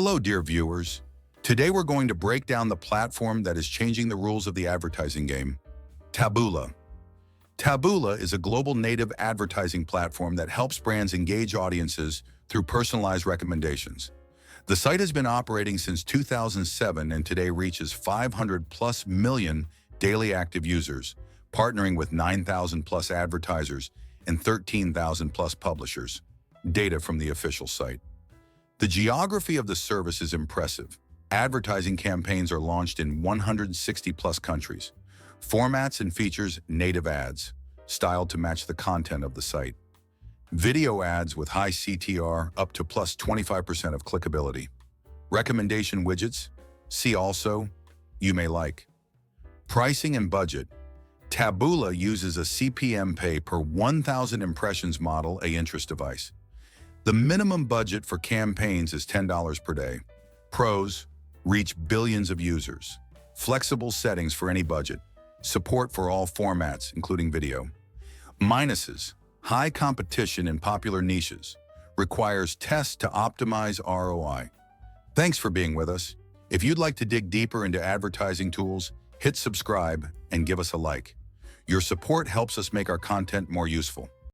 Hello, dear viewers. Today we're going to break down the platform that is changing the rules of the advertising game, Taboola. Taboola is a global native advertising platform that helps brands engage audiences through personalized recommendations. The site has been operating since 2007 and today reaches 500 plus million daily active users, partnering with 9,000 plus advertisers and 13,000 plus publishers. Data from the official site. The geography of the service is impressive. Advertising campaigns are launched in 160 plus countries. Formats and features native ads, styled to match the content of the site. Video ads with high CTR up to plus 25% of clickability. Recommendation widgets, see also, you may like. Pricing and budget. Taboola uses a CPM pay per 1,000 impressions model, a interest device. The minimum budget for campaigns is $10 per day. Pros, reach billions of users. Flexible settings for any budget. Support for all formats, including video. Minuses, high competition in popular niches. Requires tests to optimize ROI. Thanks for being with us. If you'd like to dig deeper into advertising tools, hit subscribe and give us a like. Your support helps us make our content more useful.